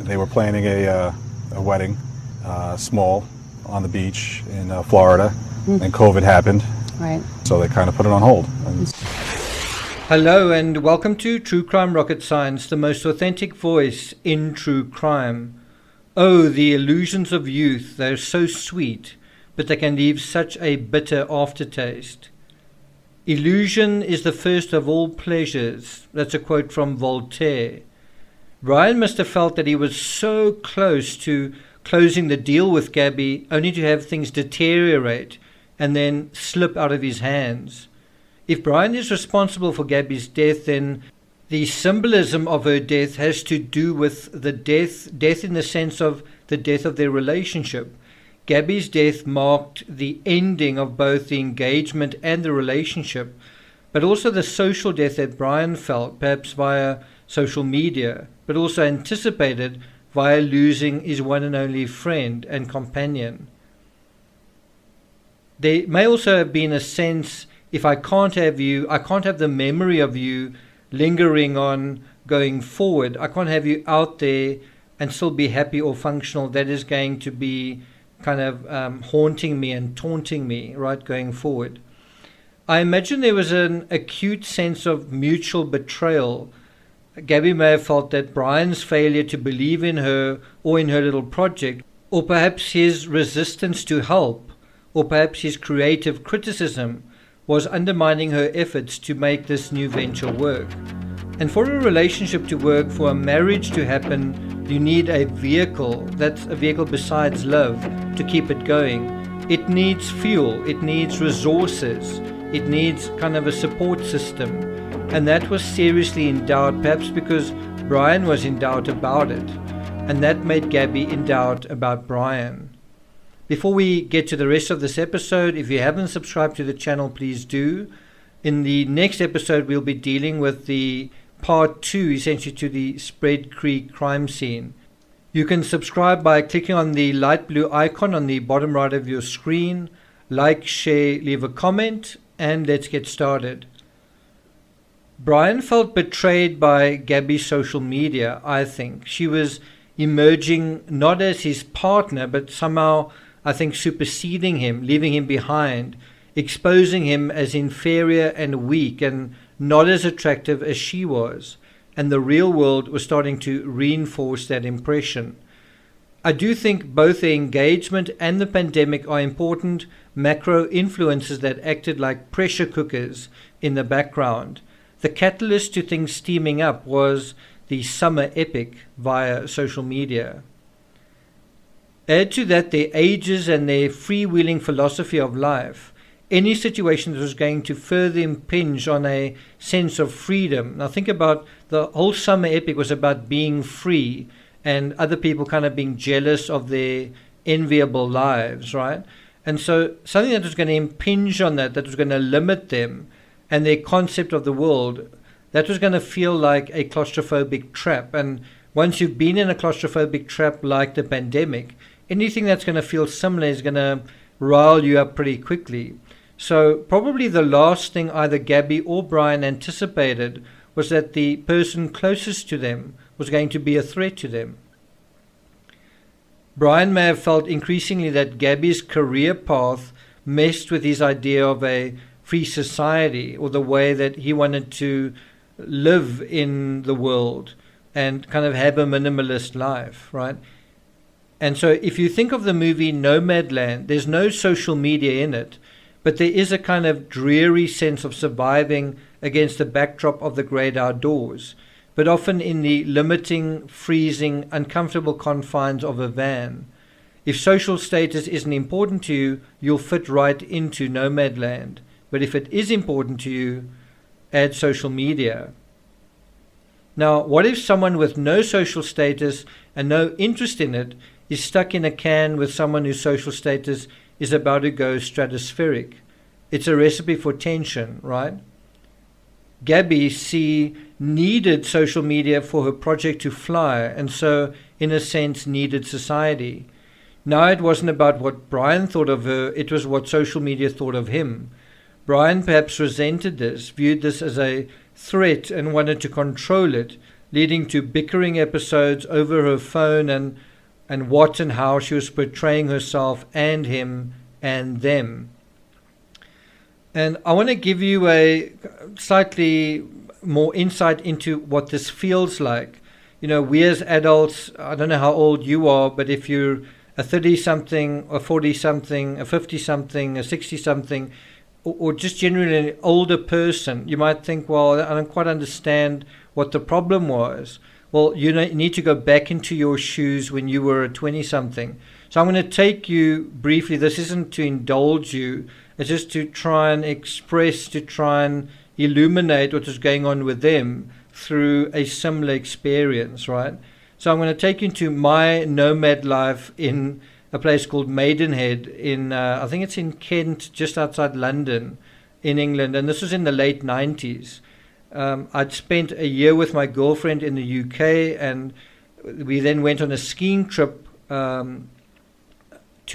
They were planning a wedding, small, on the beach in Florida, and COVID happened. Right. So they kind of put it on hold. Hello and welcome to True Crime Rocket Science, the most authentic voice in true crime. Oh, the illusions of youth, they're so sweet, but they can leave such a bitter aftertaste. Illusion is the first of all pleasures. That's a quote from Voltaire. Brian must have felt that he was so close to closing the deal with Gabby, only to have things deteriorate and then slip out of his hands. If Brian is responsible for Gabby's death, then the symbolism of her death has to do with the death in the sense of the death of their relationship. Gabby's death marked the ending of both the engagement and the relationship, but also the social death that Brian felt, perhaps via social media, but also anticipated via losing his one and only friend and companion. There may also have been a sense, if I can't have you, I can't have the memory of you lingering on going forward. I can't have you out there and still be happy or functional. That is going to be kind of haunting me and taunting me, right, going forward. I imagine there was an acute sense of mutual betrayal. Gabby may have felt that Brian's failure to believe in her or in her little project, or perhaps his resistance to help, or perhaps his creative criticism, was undermining her efforts to make this new venture work. And for a relationship to work, for a marriage to happen, you need a vehicle, that's a vehicle besides love, to keep it going. It needs fuel, it needs resources, it needs kind of a support system. And that was seriously in doubt, perhaps because Brian was in doubt about it. And that made Gabby in doubt about Brian. Before we get to the rest of this episode, if you haven't subscribed to the channel, please do. In the next episode, we'll be dealing with the part 2, essentially, to the Spread Creek crime scene. You can subscribe by clicking on the light blue icon on the bottom right of your screen. Like, share, leave a comment, and let's get started. Brian felt betrayed by Gabby's social media, I think. She was emerging not as his partner, but somehow, I think, superseding him, leaving him behind, exposing him as inferior and weak and not as attractive as she was. And the real world was starting to reinforce that impression. I do think both the engagement and the pandemic are important macro influences that acted like pressure cookers in the background. The catalyst to things steaming up was the summer epic via social media. Add to that their ages and their freewheeling philosophy of life. Any situation that was going to further impinge on a sense of freedom. Now think about the whole summer epic was about being free and other people kind of being jealous of their enviable lives, right? And so something that was going to impinge on that was going to limit them and their concept of the world, that was going to feel like a claustrophobic trap. And once you've been in a claustrophobic trap like the pandemic, anything that's going to feel similar is going to rile you up pretty quickly. So probably the last thing either Gabby or Brian anticipated was that the person closest to them was going to be a threat to them. Brian may have felt increasingly that Gabby's career path messed with his idea of a free society, or the way that he wanted to live in the world and kind of have a minimalist life, right? And so if you think of the movie Nomadland, there's no social media in it, but there is a kind of dreary sense of surviving against the backdrop of the great outdoors, but often in the limiting, freezing, uncomfortable confines of a van. If social status isn't important to you, you'll fit right into Nomadland. But if it is important to you, add social media. Now, what if someone with no social status and no interest in it is stuck in a can with someone whose social status is about to go stratospheric? It's a recipe for tension, right? Gabby, needed social media for her project to fly, and so, in a sense, needed society. Now it wasn't about what Brian thought of her, it was what social media thought of him. Brian perhaps resented this, viewed this as a threat and wanted to control it, leading to bickering episodes over her phone and what and how she was portraying herself and him and them. And I want to give you a slightly more insight into what this feels like. You know, we as adults, I don't know how old you are, but if you're a 30-something, a 40-something, a 50-something, a 60-something, or just generally an older person, you might think, well, I don't quite understand what the problem was. Well, you need to go back into your shoes when you were a 20-something. So I'm going to take you briefly. This isn't to indulge you. It's just to try and express, to try and illuminate what was going on with them through a similar experience, right? So I'm going to take you into my nomad life in a place called Maidenhead in, I think it's in Kent, just outside London in England. And this was in the late 90s. I'd spent a year with my girlfriend in the UK, and we then went on a skiing trip to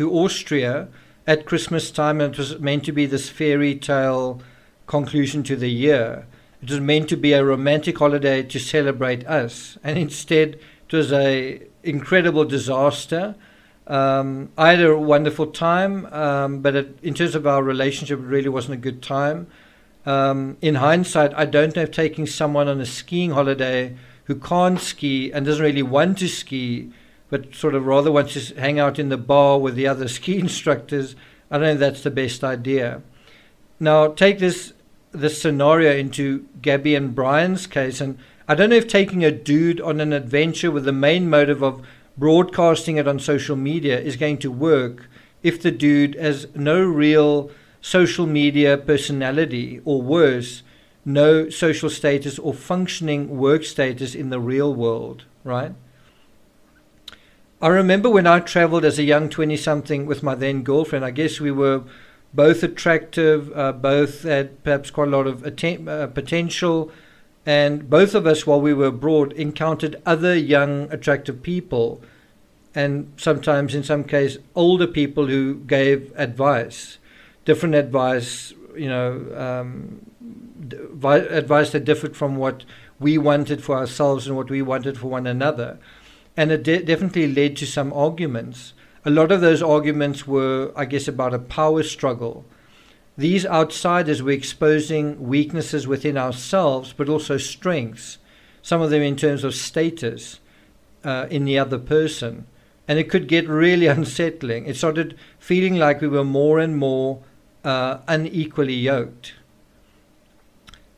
Austria at Christmas time, and it was meant to be this fairy tale conclusion to the year. It was meant to be a romantic holiday to celebrate us, and instead it was a incredible disaster. I had a wonderful time, but in terms of our relationship, it really wasn't a good time. In hindsight, I don't know if taking someone on a skiing holiday who can't ski and doesn't really want to ski, but sort of rather wants to hang out in the bar with the other ski instructors, I don't know if that's the best idea. Now, take this scenario into Gabby and Brian's case, and I don't know if taking a dude on an adventure with the main motive of broadcasting it on social media is going to work if the dude has no real social media personality, or worse, no social status or functioning work status in the real world, right? I remember when I traveled as a young 20-something with my then girlfriend, I guess we were both attractive, both had perhaps quite a lot of potential, and both of us, while we were abroad, encountered other young, attractive people, and sometimes, in some cases, older people who gave advice, different advice, advice that differed from what we wanted for ourselves and what we wanted for one another. And it definitely led to some arguments. A lot of those arguments were, I guess, about a power struggle. These outsiders were exposing weaknesses within ourselves, but also strengths, some of them in terms of status in the other person. And it could get really unsettling. It started feeling like we were more and more unequally yoked.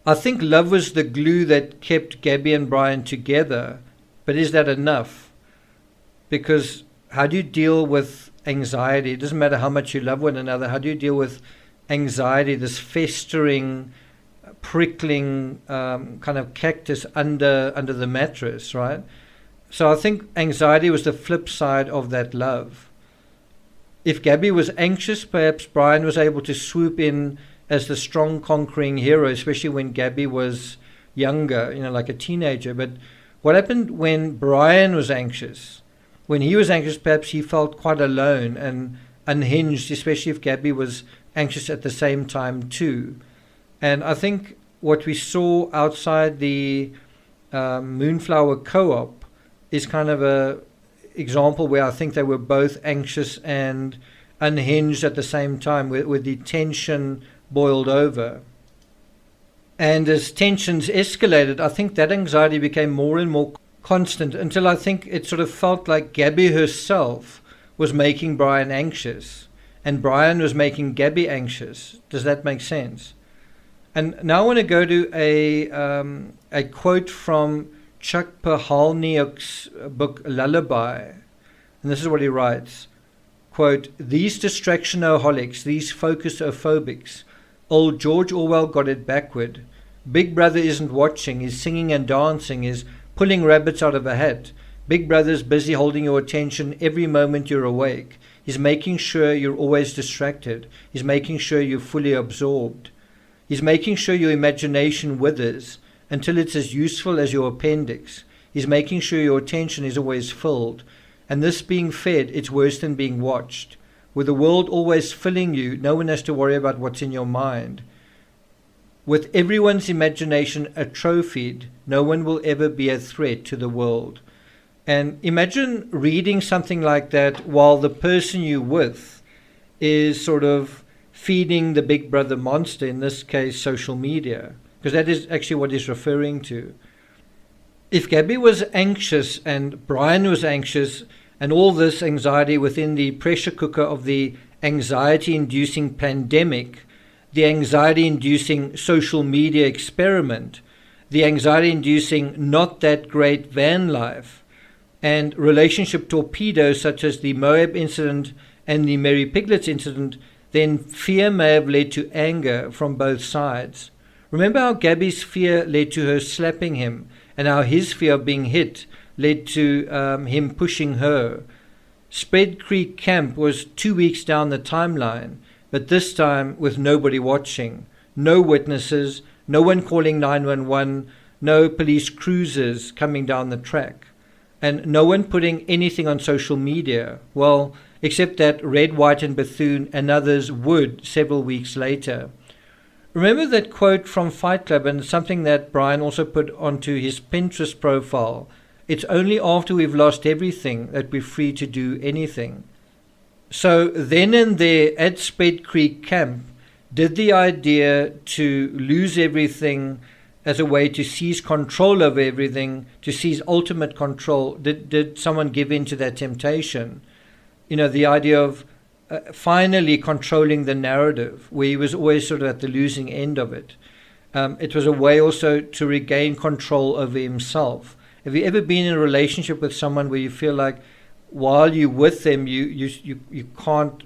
I think love was the glue that kept Gabby and Brian together, but is that enough? Because how do you deal with anxiety? It doesn't matter how much you love one another. How do you deal with anxiety, this festering, prickling kind of cactus under the mattress, right? So I think anxiety was the flip side of that love. If Gabby was anxious, perhaps Brian was able to swoop in as the strong, conquering hero, especially when Gabby was younger, like a teenager. But what happened when Brian was anxious? When he was anxious, perhaps he felt quite alone and unhinged, especially if Gabby was anxious at the same time too. And I think what we saw outside the Moonflower Co-op is kind of a example where I think they were both anxious and unhinged at the same time, with the tension boiled over. And as tensions escalated, I think that anxiety became more and more constant, until I think it sort of felt like Gabby herself was making Brian anxious, and Brian was making Gabby anxious. Does that make sense? And now I want to go to a quote from Chuck Palahniuk's book Lullaby. And this is what he writes, quote, "These distractionaholics, these focusophobics, old George Orwell got it backward. Big Brother isn't watching, he's singing and dancing, he's pulling rabbits out of a hat. Big Brother's busy holding your attention every moment you're awake. He's making sure you're always distracted. He's making sure you're fully absorbed. He's making sure your imagination withers until it's as useful as your appendix. He's making sure your attention is always filled. And this being fed, it's worse than being watched. With the world always filling you, no one has to worry about what's in your mind. With everyone's imagination atrophied, no one will ever be a threat to the world. And imagine reading something like that while the person you're with is sort of feeding the big brother monster, in this case social media, because that is actually what he's referring to. If Gabby was anxious and Brian was anxious, and all this anxiety within the pressure cooker of the anxiety-inducing pandemic, the anxiety-inducing social media experiment, the anxiety-inducing not that great van life, and relationship torpedoes such as the Moab incident and the Mary Piglets incident, then fear may have led to anger from both sides. Remember how Gabby's fear led to her slapping him, and how his fear of being hit led to him pushing her. Spread Creek Camp was 2 weeks down the timeline, but this time with nobody watching, no witnesses, no one calling 911, no police cruisers coming down the track, and no one putting anything on social media, well, except that Red, White and Bethune and others would several weeks later. Remember that quote from Fight Club, and something that Brian also put onto his Pinterest profile: it's only after we've lost everything that we're free to do anything. So then and there at Spread Creek Camp, did the idea to lose everything as a way to seize control of everything, to seize ultimate control, did someone give in to that temptation? You know, the idea of finally controlling the narrative, where he was always sort of at the losing end of it. It was a way also to regain control over himself. Have you ever been in a relationship with someone where you feel like while you're with them, you can't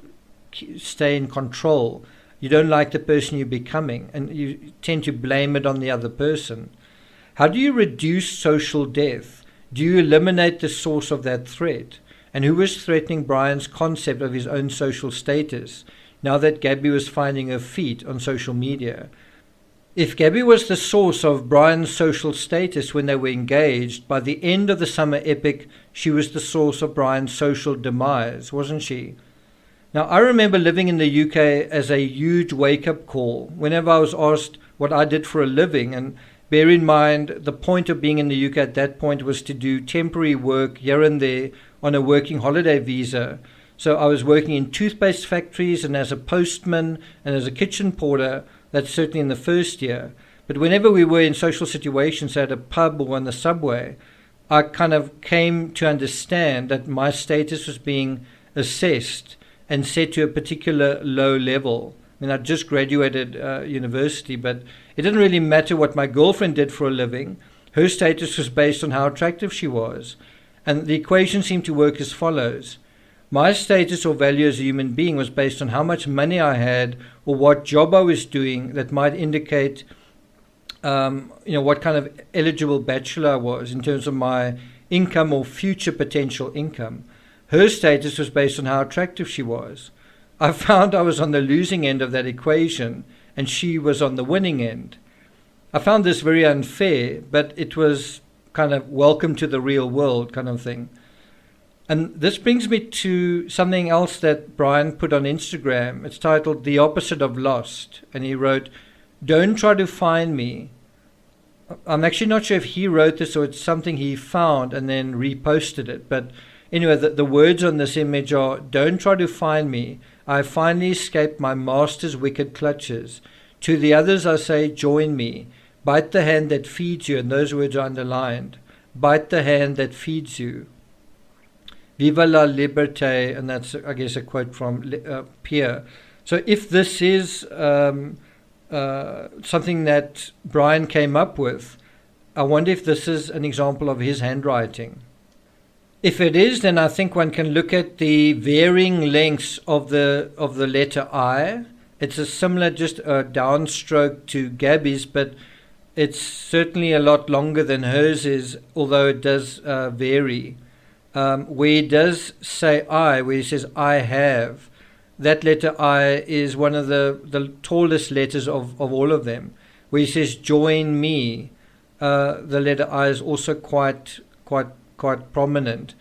stay in control? You don't like the person you're becoming, and you tend to blame it on the other person. How do you reduce social death? Do you eliminate the source of that threat? And who was threatening Brian's concept of his own social status now that Gabby was finding her feet on social media? If Gabby was the source of Brian's social status when they were engaged, by the end of the summer epic, she was the source of Brian's social demise, wasn't she? Now, I remember living in the UK as a huge wake-up call whenever I was asked what I did for a living. And bear in mind, the point of being in the UK at that point was to do temporary work here and there on a working holiday visa. So I was working in toothpaste factories and as a postman and as a kitchen porter. That's certainly in the first year. But whenever we were in social situations at a pub or on the subway, I kind of came to understand that my status was being assessed and set to a particular low level. I mean, I just graduated university, but it didn't really matter what my girlfriend did for a living. Her status was based on how attractive she was. And the equation seemed to work as follows. My status or value as a human being was based on how much money I had or what job I was doing that might indicate what kind of eligible bachelor I was in terms of my income or future potential income. Her status was based on how attractive she was. I found I was on the losing end of that equation and she was on the winning end. I found this very unfair, but it was kind of welcome to the real world kind of thing. And this brings me to something else that Brian put on Instagram. It's titled The Opposite of Lost. And he wrote, "Don't try to find me." I'm actually not sure if he wrote this or it's something he found and then reposted it. But anyway, the words on this image are, "Don't try to find me. I finally escaped my master's wicked clutches. To the others I say, join me. Bite the hand that feeds you," and those words are underlined. Bite the hand that feeds you. Viva la liberté, and that's, I guess, a quote from Pierre. So if this is something that Brian came up with, I wonder if this is an example of his handwriting. If it is, then I think one can look at the varying lengths of the letter I. It's a similar, just a downstroke to Gabby's, but it's certainly a lot longer than hers is, although it does vary. Where he does say I, where he says I have, that letter I is one of the tallest letters of all of them. Where he says join me, the letter I is also quite prominent.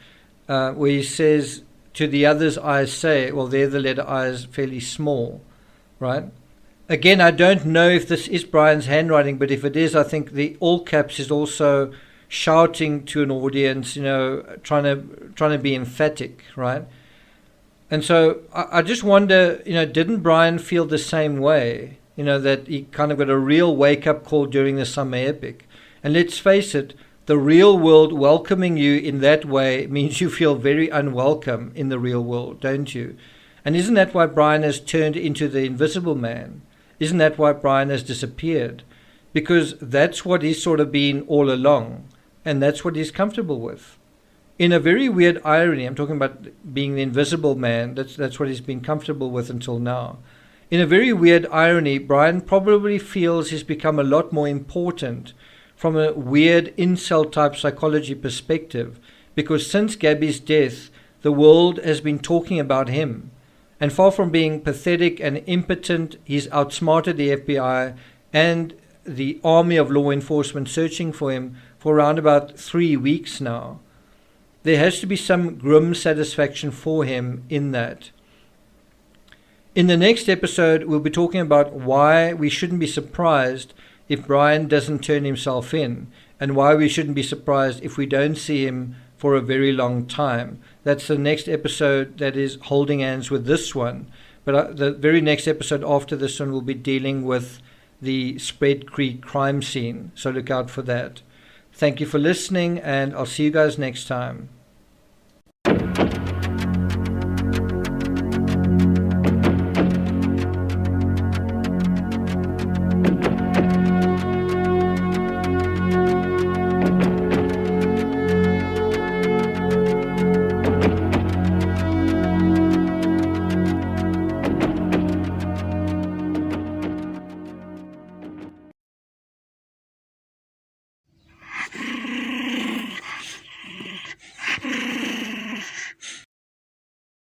Where he says to the others I say, well, there the letter I is fairly small, right? Again, I don't know if this is Brian's handwriting, but if it is, I think the all caps is also shouting to an audience, trying to be emphatic, right? And so I just wonder, didn't Brian feel the same way? That he kind of got a real wake-up call during the summer epic. And let's face it, the real world welcoming you in that way means you feel very unwelcome in the real world, don't you? And isn't that why Brian has turned into the invisible man? Isn't that why Brian has disappeared? Because that's what he's sort of been all along, and that's what he's comfortable with. In a very weird irony, I'm talking about being the invisible man, that's what he's been comfortable with until now. In a very weird irony, Brian probably feels he's become a lot more important from a weird incel-type psychology perspective, because since Gabby's death, the world has been talking about him. And far from being pathetic and impotent, he's outsmarted the FBI and the army of law enforcement searching for him for around about 3 weeks now. There has to be some grim satisfaction for him in that. In the next episode, we'll be talking about why we shouldn't be surprised if Brian doesn't turn himself in, and why we shouldn't be surprised if we don't see him for a very long time. That's the next episode that is holding hands with this one. But the very next episode after this one will be dealing with the Spread Creek crime scene, so look out for that. Thank you for listening, and I'll see you guys next time.